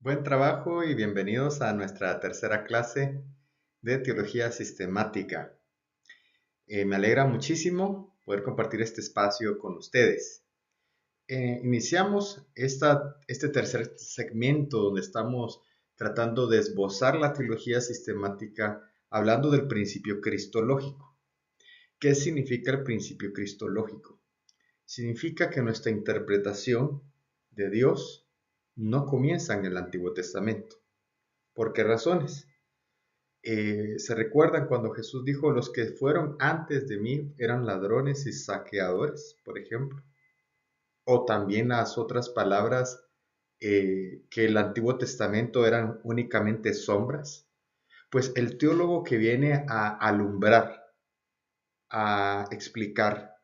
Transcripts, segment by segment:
Buen trabajo y bienvenidos a nuestra tercera clase de Teología Sistemática. Me alegra muchísimo poder compartir este espacio con ustedes. Iniciamos este tercer segmento donde estamos tratando de esbozar la teología sistemática hablando del principio cristológico. ¿Qué significa el principio cristológico? Significa que nuestra interpretación de Dios no comienza en el Antiguo Testamento. ¿Por qué razones? ¿Se recuerdan cuando Jesús dijo, los que fueron antes de mí eran ladrones y saqueadores, por ejemplo? O también las otras palabras que el Antiguo Testamento eran únicamente sombras. Pues el teólogo que viene a alumbrar, a explicar,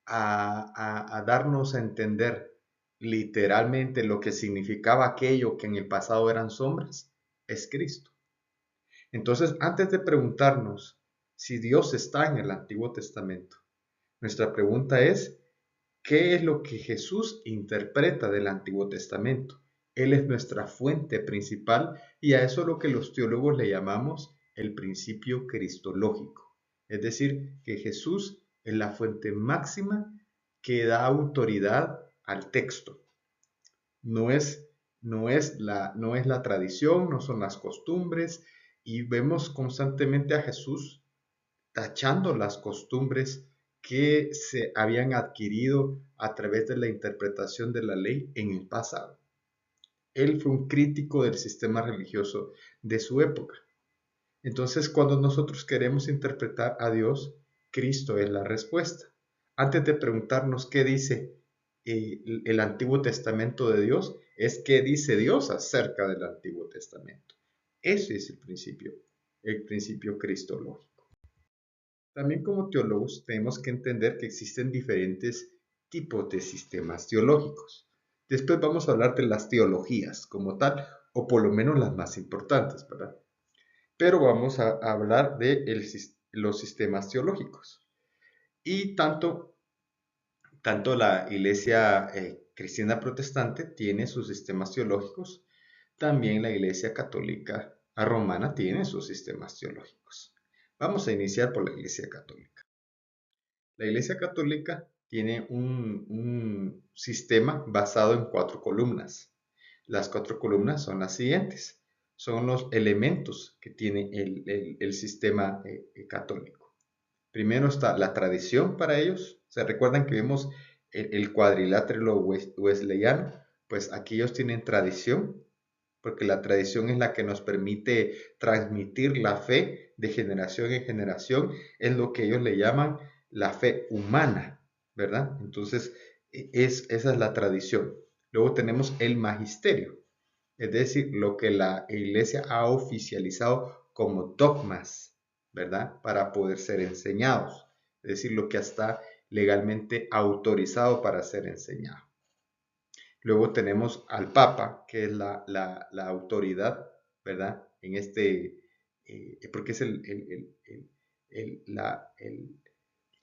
a darnos a entender literalmente lo que significaba aquello que en el pasado eran sombras, es Cristo. Entonces, antes de preguntarnos si Dios está en el Antiguo Testamento, nuestra pregunta es, ¿qué es lo que Jesús interpreta del Antiguo Testamento? Él es nuestra fuente principal y a eso es lo que los teólogos le llamamos el principio cristológico. Es decir, que Jesús es la fuente máxima que da autoridad al texto. No es, no es la tradición, no son las costumbres, y vemos constantemente a Jesús tachando las costumbres que se habían adquirido a través de la interpretación de la ley en el pasado. Él fue un crítico del sistema religioso de su época. Entonces, cuando nosotros queremos interpretar a Dios, Cristo es la respuesta. Antes de preguntarnos qué dice el Antiguo Testamento de Dios, es qué dice Dios acerca del Antiguo Testamento. Ese es el principio cristológico. También como teólogos tenemos que entender que existen diferentes tipos de sistemas teológicos. Después vamos a hablar de las teologías como tal, o por lo menos las más importantes, ¿verdad? Pero vamos a hablar de los sistemas teológicos. Y tanto la iglesia cristiana protestante tiene sus sistemas teológicos, también la iglesia católica romana tiene sus sistemas teológicos. Vamos a iniciar por la iglesia católica. La iglesia católica tiene un sistema basado en 4 columnas. Las 4 columnas son las siguientes. Son los elementos que tiene el sistema católico. Primero está la tradición para ellos. ¿Se recuerdan que vemos el cuadrilátero wesleyano? Pues aquí ellos tienen tradición, porque la tradición es la que nos permite transmitir la fe de generación en generación. Es lo que ellos le llaman la fe humana, ¿verdad? Entonces, esa es la tradición. Luego tenemos el magisterio, es decir, lo que la iglesia ha oficializado como dogmas, ¿verdad? Para poder ser enseñados, es decir, lo que está legalmente autorizado para ser enseñado. Luego tenemos al Papa, que es la autoridad, ¿verdad? Porque es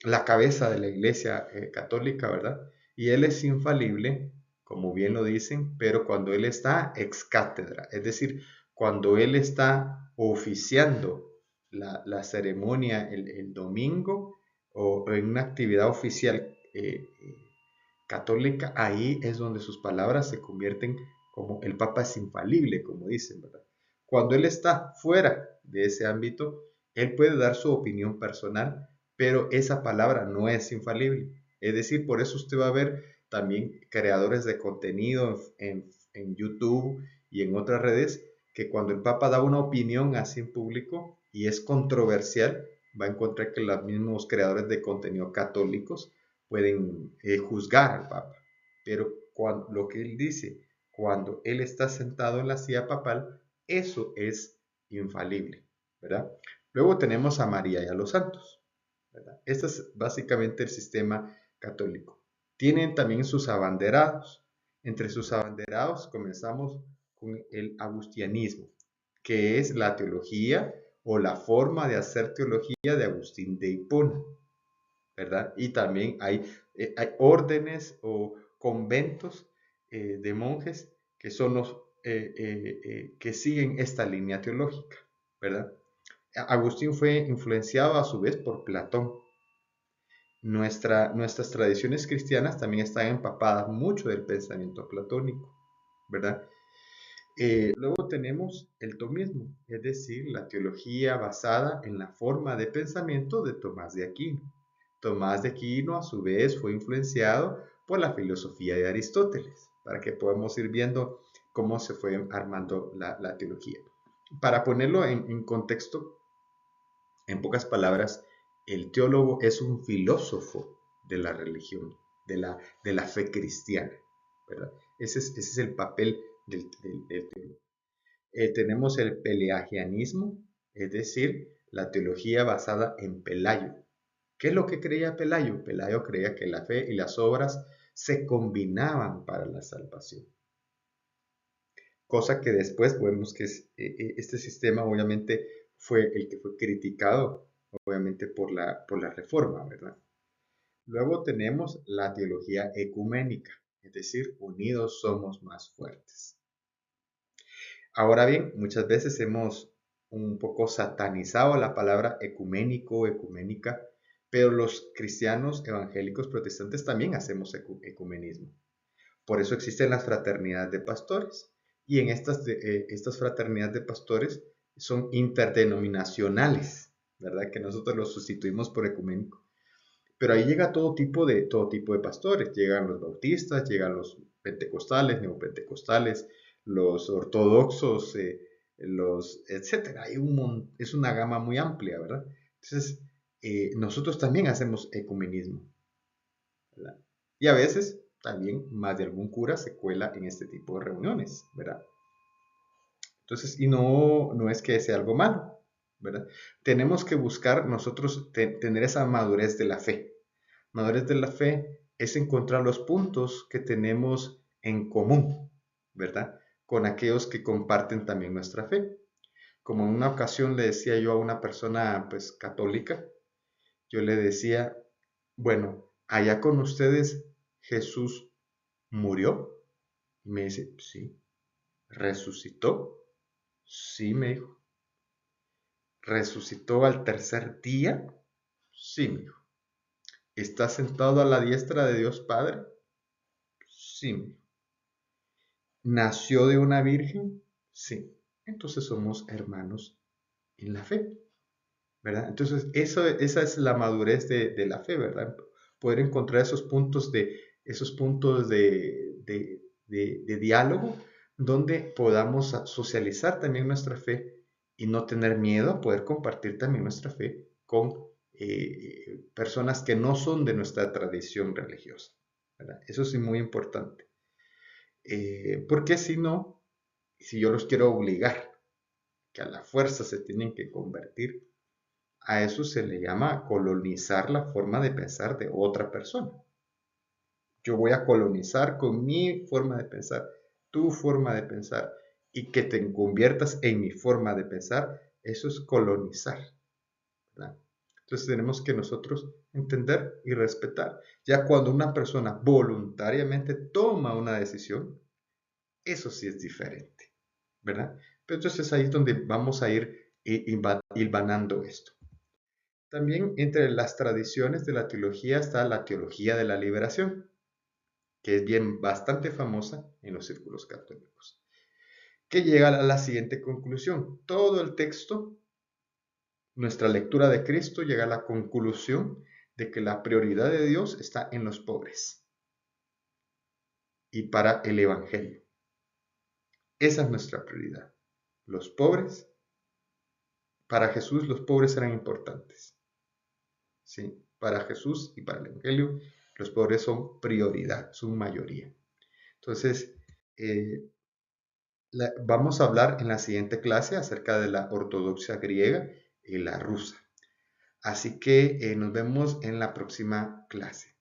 la cabeza de la Iglesia católica, ¿verdad? Y él es infalible, como bien lo dicen, pero cuando él está ex cátedra, es decir, cuando él está oficiando la ceremonia el domingo o en una actividad oficial católica, ahí es donde sus palabras se convierten como el Papa es infalible, como dicen, ¿verdad? Cuando él está fuera de ese ámbito, él puede dar su opinión personal, pero esa palabra no es infalible. Es decir, por eso usted va a ver también creadores de contenido en YouTube y en otras redes que cuando el Papa da una opinión así en público y es controversial, va a encontrar que los mismos creadores de contenido católicos pueden juzgar al Papa. Pero lo que él dice, cuando él está sentado en la silla papal, eso es infalible, ¿verdad? Luego tenemos a María y a los santos, ¿verdad? Este es básicamente el sistema católico. Tienen también sus abanderados. Entre sus abanderados comenzamos con el agustianismo, que es la teología o la forma de hacer teología de Agustín de Hipona, ¿verdad? Y también hay órdenes o conventos de monjes que son que siguen esta línea teológica, ¿verdad? Agustín fue influenciado a su vez por Platón. Nuestras tradiciones cristianas también están empapadas mucho del pensamiento platónico, ¿verdad? Luego tenemos el tomismo, es decir, la teología basada en la forma de pensamiento de Tomás de Aquino. Tomás de Aquino, a su vez, fue influenciado por la filosofía de Aristóteles, para que podamos ir viendo cómo se fue armando la teología. Para ponerlo en contexto, en pocas palabras, el teólogo es un filósofo de la religión, de la fe cristiana, ¿verdad? Ese es el papel del teólogo. Tenemos el pelagianismo, es decir, la teología basada en Pelayo. ¿Qué es lo que creía Pelayo? Pelayo creía que la fe y las obras se combinaban para la salvación. Cosa que después vemos que este sistema obviamente fue el que fue criticado, obviamente por la reforma, ¿verdad? Luego tenemos la teología ecuménica, es decir, unidos somos más fuertes. Ahora bien, muchas veces hemos un poco satanizado la palabra ecuménico, ecuménica, pero los cristianos evangélicos protestantes también hacemos ecumenismo. Por eso existen las fraternidades de pastores. Y en estas fraternidades de pastores son interdenominacionales, ¿verdad? Que nosotros los sustituimos por ecuménico. Pero ahí llega todo tipo de pastores. Llegan los bautistas, llegan los pentecostales, neopentecostales, los ortodoxos, etcétera. Es una gama muy amplia, ¿verdad? Entonces, nosotros también hacemos ecumenismo, ¿verdad? Y a veces también más de algún cura se cuela en este tipo de reuniones, ¿verdad? Entonces, y no es que sea algo malo, ¿verdad? Tenemos que buscar nosotros tener esa madurez de la fe. Madurez de la fe es encontrar los puntos que tenemos en común, ¿verdad? Con aquellos que comparten también nuestra fe. Como en una ocasión le decía yo a una persona, pues, católica, yo le decía, bueno, allá con ustedes Jesús murió. Y me dice, sí. ¿Resucitó? Sí, me dijo. ¿Resucitó al tercer día? Sí, me dijo. ¿Está sentado a la diestra de Dios Padre? Sí, me dijo. ¿Nació de una virgen? Sí. Entonces somos hermanos en la fe, ¿verdad? Entonces esa es la madurez de la fe, ¿verdad? Poder encontrar esos puntos de diálogo donde podamos socializar también nuestra fe y no tener miedo a poder compartir también nuestra fe con personas que no son de nuestra tradición religiosa, ¿verdad? Eso es muy importante. Porque si no, si yo los quiero obligar, que a la fuerza se tienen que convertir, a eso se le llama colonizar la forma de pensar de otra persona. Yo voy a colonizar con mi forma de pensar, tu forma de pensar, y que te conviertas en mi forma de pensar, eso es colonizar, ¿verdad? Entonces tenemos que nosotros entender y respetar. Ya cuando una persona voluntariamente toma una decisión, eso sí es diferente, ¿verdad? Pero entonces ahí es donde vamos a ir hilvanando esto. También entre las tradiciones de la teología está la teología de la liberación, que es bastante famosa en los círculos católicos, que llega a la siguiente conclusión. Todo el texto, nuestra lectura de Cristo, llega a la conclusión de que la prioridad de Dios está en los pobres y para el Evangelio. Esa es nuestra prioridad. Los pobres, para Jesús los pobres eran importantes. ¿Sí? Para Jesús y para el Evangelio, los pobres son prioridad, son mayoría. Entonces, vamos a hablar en la siguiente clase acerca de la ortodoxia griega y la rusa. Así que nos vemos en la próxima clase.